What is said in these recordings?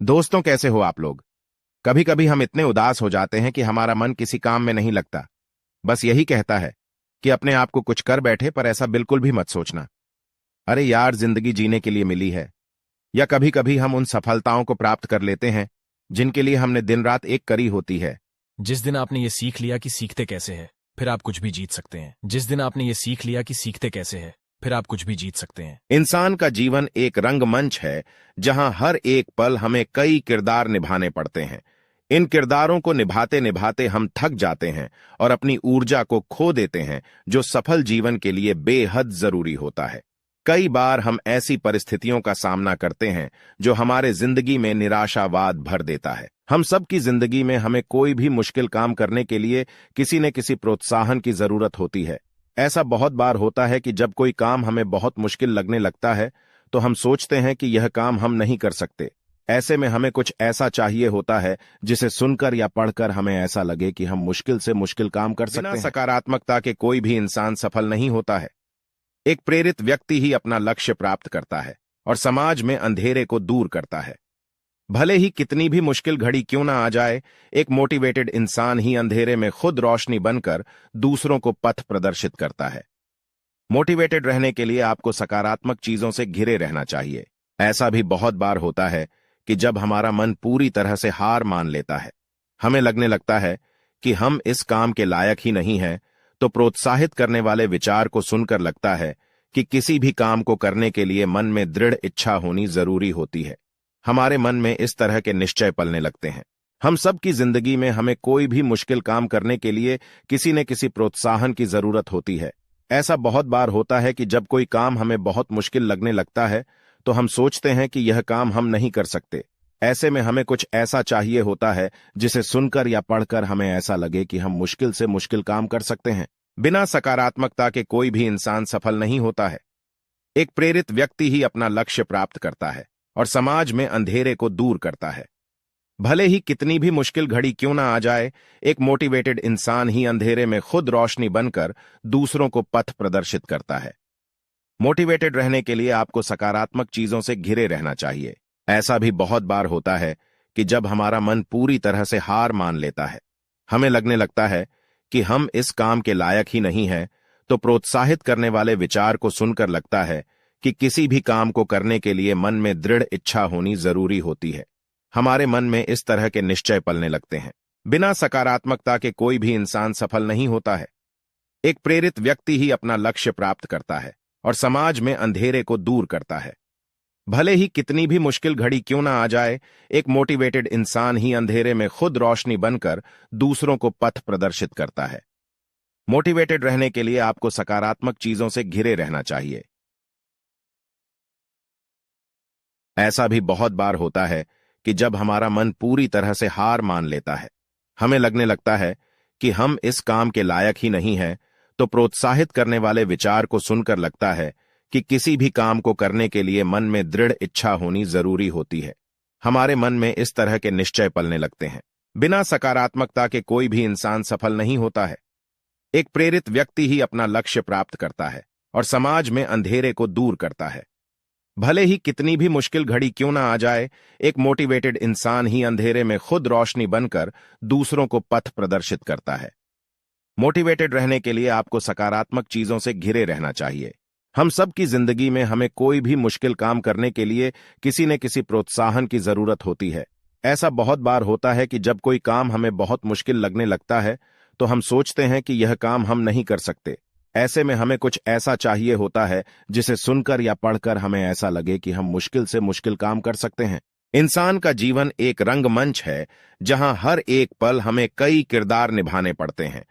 दोस्तों, कैसे हो आप लोग। कभी कभी हम इतने उदास हो जाते हैं कि हमारा मन किसी काम में नहीं लगता। बस यही कहता है कि अपने आप को कुछ कर बैठे, पर ऐसा बिल्कुल भी मत सोचना। अरे यार, जिंदगी जीने के लिए मिली है। या कभी कभी हम उन सफलताओं को प्राप्त कर लेते हैं जिनके लिए हमने दिन रात एक करी होती है। जिस दिन आपने ये सीख लिया कि सीखते कैसे है, फिर आप कुछ भी जीत सकते हैं। जिस दिन आपने ये सीख लिया कि सीखते कैसे है, फिर आप कुछ भी जीत सकते हैं। इंसान का जीवन एक रंगमंच है जहां हर एक पल हमें कई किरदार निभाने पड़ते हैं। इन किरदारों को निभाते निभाते हम थक जाते हैं और अपनी ऊर्जा को खो देते हैं, जो सफल जीवन के लिए बेहद जरूरी होता है। कई बार हम ऐसी परिस्थितियों का सामना करते हैं जो हमारे जिंदगी में निराशावाद भर देता है। हम सब की जिंदगी में हमें कोई भी मुश्किल काम करने के लिए किसी न किसी प्रोत्साहन की जरूरत होती है। ऐसा बहुत बार होता है कि जब कोई काम हमें बहुत मुश्किल लगने लगता है तो हम सोचते हैं कि यह काम हम नहीं कर सकते। ऐसे में हमें कुछ ऐसा चाहिए होता है जिसे सुनकर या पढ़कर हमें ऐसा लगे कि हम मुश्किल से मुश्किल काम कर सकते हैं। बिना सकारात्मकता के कोई भी इंसान सफल नहीं होता है। एक प्रेरित व्यक्ति ही अपना लक्ष्य प्राप्त करता है और समाज में अंधेरे को दूर करता है। भले ही कितनी भी मुश्किल घड़ी क्यों ना आ जाए, एक मोटिवेटेड इंसान ही अंधेरे में खुद रोशनी बनकर दूसरों को पथ प्रदर्शित करता है। मोटिवेटेड रहने के लिए आपको सकारात्मक चीजों से घिरे रहना चाहिए। ऐसा भी बहुत बार होता है कि जब हमारा मन पूरी तरह से हार मान लेता है, हमें लगने लगता है कि हम इस काम के लायक ही नहीं हैं, तो प्रोत्साहित करने वाले विचार को सुनकर लगता है कि किसी भी काम को करने के लिए मन में दृढ़ इच्छा होनी जरूरी होती है। हमारे मन में इस तरह के निश्चय पलने लगते हैं। हम सब की जिंदगी में हमें कोई भी मुश्किल काम करने के लिए किसी न किसी प्रोत्साहन की जरूरत होती है। ऐसा बहुत बार होता है कि जब कोई काम हमें बहुत मुश्किल लगने लगता है तो हम सोचते हैं कि यह काम हम नहीं कर सकते। ऐसे में हमें कुछ ऐसा चाहिए होता है जिसे सुनकर या पढ़कर हमें ऐसा लगे कि हम मुश्किल से मुश्किल काम कर सकते हैं। बिना सकारात्मकता के कोई भी इंसान सफल नहीं होता है। एक प्रेरित व्यक्ति ही अपना लक्ष्य प्राप्त करता है और समाज में अंधेरे को दूर करता है। भले ही कितनी भी मुश्किल घड़ी क्यों ना आ जाए, एक मोटिवेटेड इंसान ही अंधेरे में खुद रोशनी बनकर दूसरों को पथ प्रदर्शित करता है। मोटिवेटेड रहने के लिए आपको सकारात्मक चीजों से घिरे रहना चाहिए। ऐसा भी बहुत बार होता है कि जब हमारा मन पूरी तरह से हार मान लेता है, हमें लगने लगता है कि हम इस काम के लायक ही नहीं हैं, तो प्रोत्साहित करने वाले विचार को सुनकर लगता है कि किसी भी काम को करने के लिए मन में दृढ़ इच्छा होनी जरूरी होती है। हमारे मन में इस तरह के निश्चय पलने लगते हैं। बिना सकारात्मकता के कोई भी इंसान सफल नहीं होता है। एक प्रेरित व्यक्ति ही अपना लक्ष्य प्राप्त करता है और समाज में अंधेरे को दूर करता है। भले ही कितनी भी मुश्किल घड़ी क्यों ना आ जाए, एक मोटिवेटेड इंसान ही अंधेरे में खुद रोशनी बनकर दूसरों को पथ प्रदर्शित करता है। मोटिवेटेड रहने के लिए आपको सकारात्मक चीजों से घिरे रहना चाहिए। ऐसा भी बहुत बार होता है कि जब हमारा मन पूरी तरह से हार मान लेता है, हमें लगने लगता है कि हम इस काम के लायक ही नहीं हैं, तो प्रोत्साहित करने वाले विचार को सुनकर लगता है कि किसी भी काम को करने के लिए मन में दृढ़ इच्छा होनी जरूरी होती है। हमारे मन में इस तरह के निश्चय पलने लगते हैं। बिना सकारात्मकता के कोई भी इंसान सफल नहीं होता है। एक प्रेरित व्यक्ति ही अपना लक्ष्य प्राप्त करता है और समाज में अंधेरे को दूर करता है। भले ही कितनी भी मुश्किल घड़ी क्यों ना आ जाए, एक मोटिवेटेड इंसान ही अंधेरे में खुद रोशनी बनकर दूसरों को पथ प्रदर्शित करता है। मोटिवेटेड रहने के लिए आपको सकारात्मक चीजों से घिरे रहना चाहिए। हम सब की जिंदगी में हमें कोई भी मुश्किल काम करने के लिए किसी न किसी प्रोत्साहन की जरूरत होती है। ऐसा बहुत बार होता है कि जब कोई काम हमें बहुत मुश्किल लगने लगता है तो हम सोचते हैं कि यह काम हम नहीं कर सकते। ऐसे में हमें कुछ ऐसा चाहिए होता है जिसे सुनकर या पढ़कर हमें ऐसा लगे कि हम मुश्किल से मुश्किल काम कर सकते हैं। इंसान का जीवन एक रंगमंच है जहां हर एक पल हमें कई किरदार निभाने पड़ते हैं।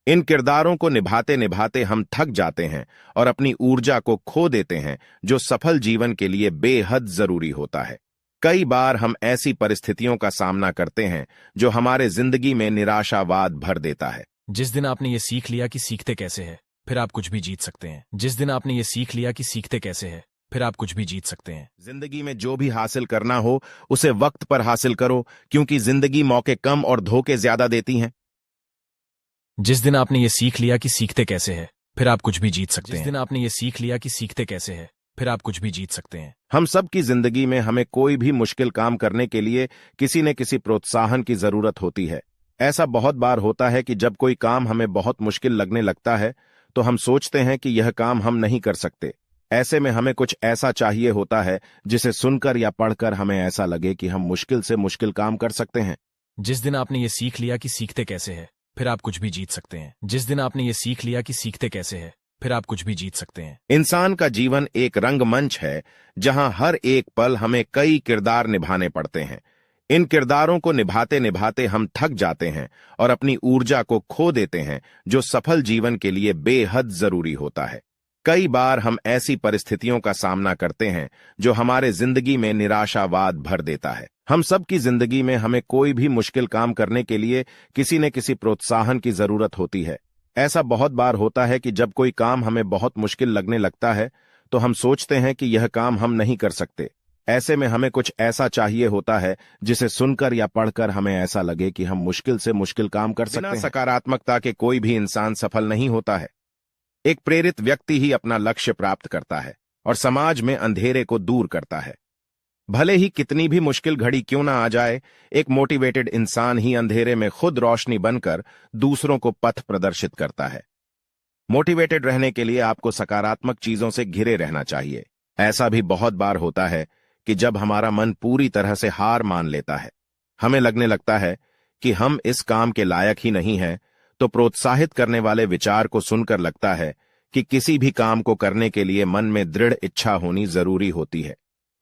इन किरदारों को निभाते निभाते हम थक जाते हैं और अपनी ऊर्जा को खो देते हैं, जो सफल जीवन के लिए बेहद जरूरी होता है। कई बार हम ऐसी परिस्थितियों का सामना करते हैं जो हमारे जिंदगी में निराशावाद भर देता है। जिस दिन आपने ये सीख लिया कि सीखते कैसे है, फिर आप कुछ भी जीत सकते हैं। जिस दिन आपने ये सीख लिया कि सीखते कैसे है, फिर आप कुछ भी जीत सकते हैं। जिंदगी में जो भी हासिल करना हो उसे वक्त पर हासिल करो, क्योंकि जिंदगी मौके कम और धोखे ज्यादा देती हैं। जिस दिन आपने ये सीख लिया कि सीखते कैसे है, फिर आप कुछ भी जीत सकते हैं। जिस दिन आपने ये सीख लिया कि सीखते कैसे है, फिर आप कुछ भी जीत सकते हैं। हम सब की जिंदगी में हमें कोई भी मुश्किल काम करने के लिए किसी न किसी प्रोत्साहन की जरूरत होती है। ऐसा बहुत बार होता है कि जब कोई काम हमें बहुत मुश्किल लगने लगता है तो हम सोचते हैं कि यह काम हम नहीं कर सकते। ऐसे में हमें कुछ ऐसा चाहिए होता है जिसे सुनकर या पढ़कर हमें ऐसा लगे कि हम मुश्किल से मुश्किल काम कर सकते हैं। जिस दिन आपने ये सीख लिया कि सीखते कैसे है, फिर आप कुछ भी जीत सकते हैं। जिस दिन आपने ये सीख लिया कि सीखते कैसे है, फिर आप कुछ भी जीत सकते हैं। इंसान का जीवन एक रंगमंच है जहां हर एक पल हमें कई किरदार निभाने पड़ते हैं। इन किरदारों को निभाते निभाते हम थक जाते हैं और अपनी ऊर्जा को खो देते हैं, जो सफल जीवन के लिए बेहद जरूरी होता है। कई बार हम ऐसी परिस्थितियों का सामना करते हैं जो हमारे जिंदगी में निराशावाद भर देता है। हम सब की जिंदगी में हमें कोई भी मुश्किल काम करने के लिए किसी न किसी प्रोत्साहन की जरूरत होती है। ऐसा बहुत बार होता है कि जब कोई काम हमें बहुत मुश्किल लगने लगता है तो हम सोचते हैं कि यह काम हम नहीं कर सकते। ऐसे में हमें कुछ ऐसा चाहिए होता है जिसे सुनकर या पढ़कर हमें ऐसा लगे कि हम मुश्किल से मुश्किल काम कर सकते हैं। बिना सकारात्मकता के कोई भी इंसान सफल नहीं होता है। एक प्रेरित व्यक्ति ही अपना लक्ष्य प्राप्त करता है और समाज में अंधेरे को दूर करता है। भले ही कितनी भी मुश्किल घड़ी क्यों ना आ जाए, एक मोटिवेटेड इंसान ही अंधेरे में खुद रोशनी बनकर दूसरों को पथ प्रदर्शित करता है। मोटिवेटेड रहने के लिए आपको सकारात्मक चीजों से घिरे रहना चाहिए। ऐसा भी बहुत बार होता है कि जब हमारा मन पूरी तरह से हार मान लेता है, हमें लगने लगता है कि हम इस काम के लायक ही नहीं हैं, तो प्रोत्साहित करने वाले विचार को सुनकर लगता है कि किसी भी काम को करने के लिए मन में दृढ़ इच्छा होनी जरूरी होती है।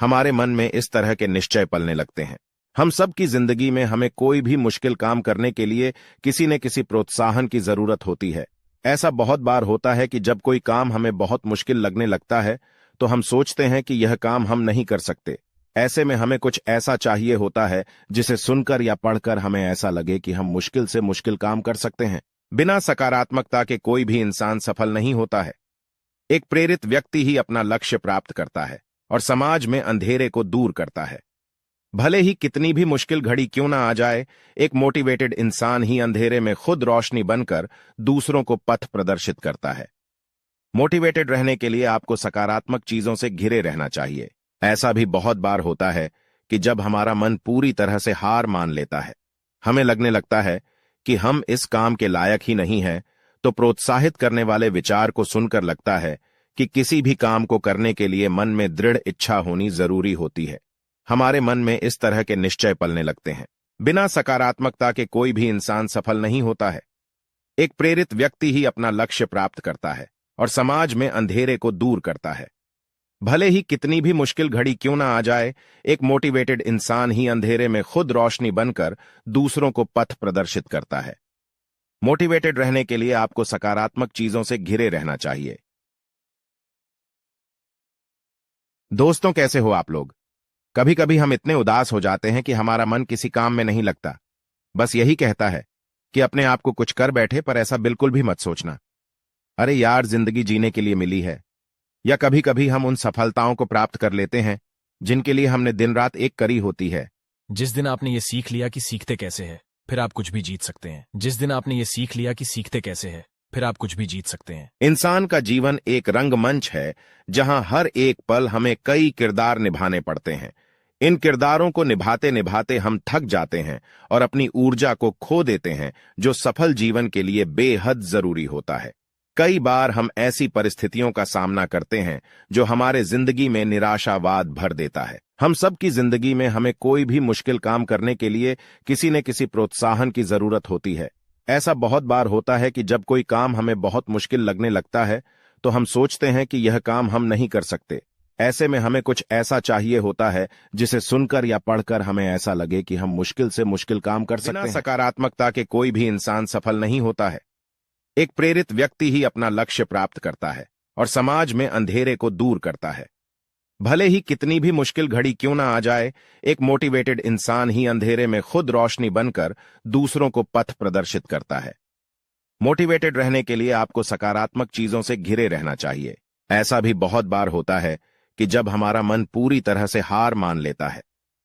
हमारे मन में इस तरह के निश्चय पलने लगते हैं। हम सब की जिंदगी में हमें कोई भी मुश्किल काम करने के लिए किसी न किसी प्रोत्साहन की जरूरत होती है। ऐसा बहुत बार होता है कि जब कोई काम हमें बहुत मुश्किल लगने लगता है तो हम सोचते हैं कि यह काम हम नहीं कर सकते। ऐसे में हमें कुछ ऐसा चाहिए होता है जिसे सुनकर या पढ़कर हमें ऐसा लगे कि हम मुश्किल से मुश्किल काम कर सकते हैं। बिना सकारात्मकता के कोई भी इंसान सफल नहीं होता है। एक प्रेरित व्यक्ति ही अपना लक्ष्य प्राप्त करता है और समाज में अंधेरे को दूर करता है। भले ही कितनी भी मुश्किल घड़ी क्यों ना आ जाए, एक मोटिवेटेड इंसान ही अंधेरे में खुद रोशनी बनकर दूसरों को पथ प्रदर्शित करता है। मोटिवेटेड रहने के लिए आपको सकारात्मक चीजों से घिरे रहना चाहिए। ऐसा भी बहुत बार होता है कि जब हमारा मन पूरी तरह से हार मान लेता है, हमें लगने लगता है कि हम इस काम के लायक ही नहीं हैं, तो प्रोत्साहित करने वाले विचार को सुनकर लगता है कि किसी भी काम को करने के लिए मन में दृढ़ इच्छा होनी जरूरी होती है। हमारे मन में इस तरह के निश्चय पलने लगते हैं। बिना सकारात्मकता के कोई भी इंसान सफल नहीं होता है। एक प्रेरित व्यक्ति ही अपना लक्ष्य प्राप्त करता है और समाज में अंधेरे को दूर करता है। भले ही कितनी भी मुश्किल घड़ी क्यों ना आ जाए, एक मोटिवेटेड इंसान ही अंधेरे में खुद रोशनी बनकर दूसरों को पथ प्रदर्शित करता है। मोटिवेटेड रहने के लिए आपको सकारात्मक चीजों से घिरे रहना चाहिए। दोस्तों, कैसे हो आप लोग? कभी कभी हम इतने उदास हो जाते हैं कि हमारा मन किसी काम में नहीं लगता। बस यही कहता है कि अपने आप को कुछ कर बैठे, पर ऐसा बिल्कुल भी मत सोचना। अरे यार, जिंदगी जीने के लिए मिली है। या कभी कभी हम उन सफलताओं को प्राप्त कर लेते हैं जिनके लिए हमने दिन रात एक करी होती है। जिस दिन आपने ये सीख लिया कि सीखते कैसे है, फिर आप कुछ भी जीत सकते हैं। जिस दिन आपने ये सीख लिया कि सीखते कैसे है, फिर आप कुछ भी जीत सकते हैं। इंसान का जीवन एक रंगमंच है जहां हर एक पल हमें कई किरदार निभाने पड़ते हैं। इन किरदारों को निभाते निभाते हम थक जाते हैं और अपनी ऊर्जा को खो देते हैं, जो सफल जीवन के लिए बेहद जरूरी होता है। कई बार हम ऐसी परिस्थितियों का सामना करते हैं जो हमारे जिंदगी में निराशावाद भर देता है। हम सब की जिंदगी में हमें कोई भी मुश्किल काम करने के लिए किसी न किसी प्रोत्साहन की जरूरत होती है। ऐसा बहुत बार होता है कि जब कोई काम हमें बहुत मुश्किल लगने लगता है तो हम सोचते हैं कि यह काम हम नहीं कर सकते। ऐसे में हमें कुछ ऐसा चाहिए होता है जिसे सुनकर या पढ़कर हमें ऐसा लगे कि हम मुश्किल से मुश्किल काम कर सकते हैं। बिना सकारात्मकता के कोई भी इंसान सफल नहीं होता है। एक प्रेरित व्यक्ति ही अपना लक्ष्य प्राप्त करता है और समाज में अंधेरे को दूर करता है। भले ही कितनी भी मुश्किल घड़ी क्यों ना आ जाए, एक मोटिवेटेड इंसान ही अंधेरे में खुद रोशनी बनकर दूसरों को पथ प्रदर्शित करता है। मोटिवेटेड रहने के लिए आपको सकारात्मक चीजों से घिरे रहना चाहिए। ऐसा भी बहुत बार होता है कि जब हमारा मन पूरी तरह से हार मान लेता है,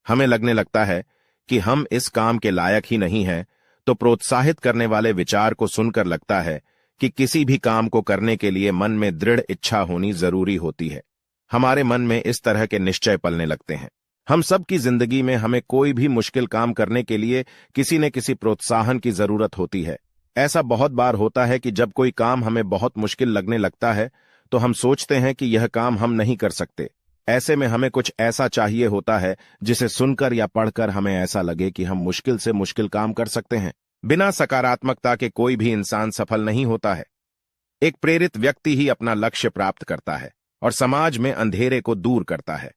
हमें लगने लगता है कि हम इस काम के लायक ही नहीं हैं, तो प्रोत्साहित करने वाले विचार को सुनकर लगता है कि किसी भी काम को करने के लिए मन में दृढ़ इच्छा होनी जरूरी होती है। हमारे मन में इस तरह के निश्चय पलने लगते हैं। हम सब की जिंदगी में हमें कोई भी मुश्किल काम करने के लिए किसी न किसी प्रोत्साहन की जरूरत होती है। ऐसा बहुत बार होता है कि जब कोई काम हमें बहुत मुश्किल लगने लगता है तो हम सोचते हैं कि यह काम हम नहीं कर सकते। ऐसे में हमें कुछ ऐसा चाहिए होता है जिसे सुनकर या पढ़कर हमें ऐसा लगे कि हम मुश्किल से मुश्किल काम कर सकते हैं। बिना सकारात्मकता के कोई भी इंसान सफल नहीं होता है। एक प्रेरित व्यक्ति ही अपना लक्ष्य प्राप्त करता है और समाज में अंधेरे को दूर करता है।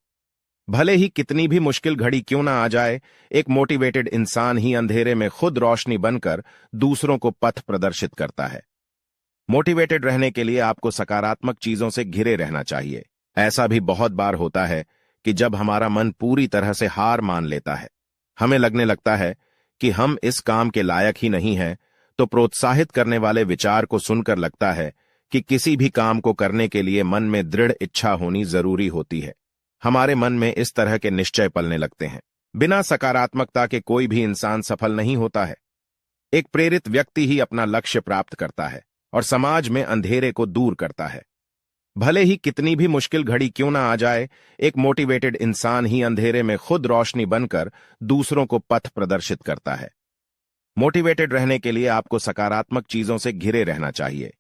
भले ही कितनी भी मुश्किल घड़ी क्यों ना आ जाए, एक मोटिवेटेड इंसान ही अंधेरे में खुद रोशनी बनकर दूसरों को पथ प्रदर्शित करता है। मोटिवेटेड रहने के लिए आपको सकारात्मक चीजों से घिरे रहना चाहिए। ऐसा भी बहुत बार होता है कि जब हमारा मन पूरी तरह से हार मान लेता है, हमें लगने लगता है कि हम इस काम के लायक ही नहीं हैं, तो प्रोत्साहित करने वाले विचार को सुनकर लगता है कि किसी भी काम को करने के लिए मन में दृढ़ इच्छा होनी जरूरी होती है। हमारे मन में इस तरह के निश्चय पलने लगते हैं। बिना सकारात्मकता के कोई भी इंसान सफल नहीं होता है। एक प्रेरित व्यक्ति ही अपना लक्ष्य प्राप्त करता है और समाज में अंधेरे को दूर करता है। भले ही कितनी भी मुश्किल घड़ी क्यों ना आ जाए, एक मोटिवेटेड इंसान ही अंधेरे में खुद रोशनी बनकर दूसरों को पथ प्रदर्शित करता है। मोटिवेटेड रहने के लिए आपको सकारात्मक चीजों से घिरे रहना चाहिए।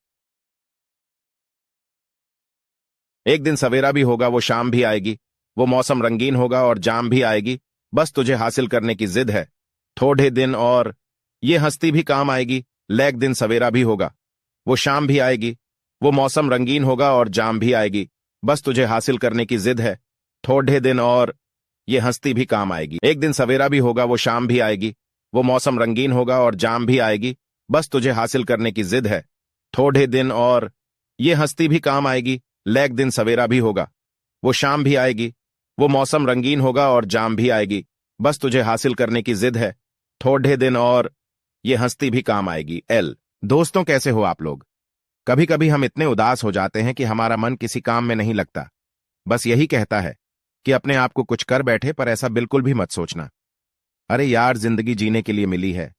एक दिन सवेरा भी होगा, वो शाम भी आएगी, वो मौसम रंगीन होगा और जाम भी आएगी, बस तुझे हासिल करने की जिद है। थोड़े दिन और ये हस्ती भी काम आएगी। एक दिन सवेरा भी होगा, वो शाम भी आएगी, वो मौसम रंगीन होगा और जाम भी आएगी, बस तुझे हासिल करने की जिद है। थोड़े दिन और ये हस्ती भी काम आएगी। एक दिन सवेरा भी होगा, वो शाम भी आएगी, वो मौसम रंगीन होगा और जाम भी आएगी, बस तुझे हासिल करने की जिद है। थोड़े दिन और ये हस्ती भी काम आएगी। एक दिन सवेरा भी होगा, वो शाम भी आएगी, वो मौसम रंगीन होगा और जाम भी आएगी, बस तुझे हासिल करने की जिद है। थोड़े दिन और ये हस्ती भी काम आएगी। दोस्तों, कैसे हो आप लोग? कभी कभी हम इतने उदास हो जाते हैं कि हमारा मन किसी काम में नहीं लगता। बस यही कहता है कि अपने आप को कुछ कर बैठे, पर ऐसा बिल्कुल भी मत सोचना। अरे यार, जिंदगी जीने के लिए मिली है।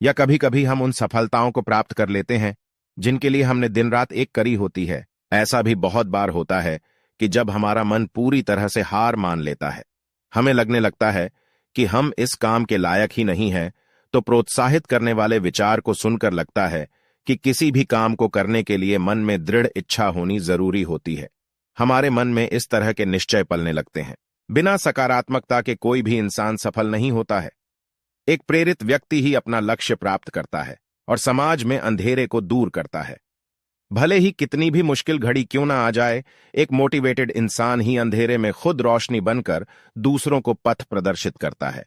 या कभी कभी हम उन सफलताओं को प्राप्त कर लेते हैं जिनके लिए हमने दिन रात एक करी होती है। ऐसा भी बहुत बार होता है कि जब हमारा मन पूरी तरह से हार मान लेता है, हमें लगने लगता है कि हम इस काम के लायक ही नहीं हैं, तो प्रोत्साहित करने वाले विचार को सुनकर लगता है कि किसी भी काम को करने के लिए मन में दृढ़ इच्छा होनी जरूरी होती है। हमारे मन में इस तरह के निश्चय पलने लगते हैं। बिना सकारात्मकता के कोई भी इंसान सफल नहीं होता है। एक प्रेरित व्यक्ति ही अपना लक्ष्य प्राप्त करता है और समाज में अंधेरे को दूर करता है। भले ही कितनी भी मुश्किल घड़ी क्यों ना आ जाए, एक मोटिवेटेड इंसान ही अंधेरे में खुद रोशनी बनकर दूसरों को पथ प्रदर्शित करता है।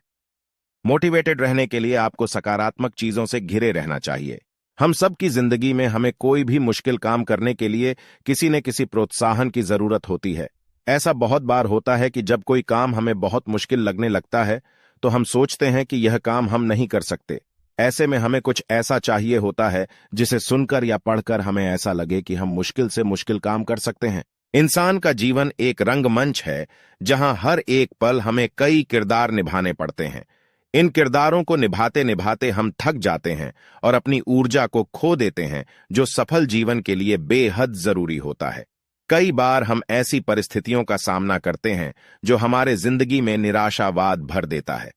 मोटिवेटेड रहने के लिए आपको सकारात्मक चीजों से घिरे रहना चाहिए। हम सब की जिंदगी में हमें कोई भी मुश्किल काम करने के लिए किसी न किसी प्रोत्साहन की जरूरत होती है। ऐसा बहुत बार होता है कि जब कोई काम हमें बहुत मुश्किल लगने लगता है तो हम सोचते हैं कि यह काम हम नहीं कर सकते। ऐसे में हमें कुछ ऐसा चाहिए होता है जिसे सुनकर या पढ़कर हमें ऐसा लगे कि हम मुश्किल से मुश्किल काम कर सकते हैं। इंसान का जीवन एक रंगमंच है जहां हर एक पल हमें कई किरदार निभाने पड़ते हैं। इन किरदारों को निभाते निभाते हम थक जाते हैं और अपनी ऊर्जा को खो देते हैं, जो सफल जीवन के लिए बेहद जरूरी होता है। कई बार हम ऐसी परिस्थितियों का सामना करते हैं जो हमारे जिंदगी में निराशावाद भर देता है।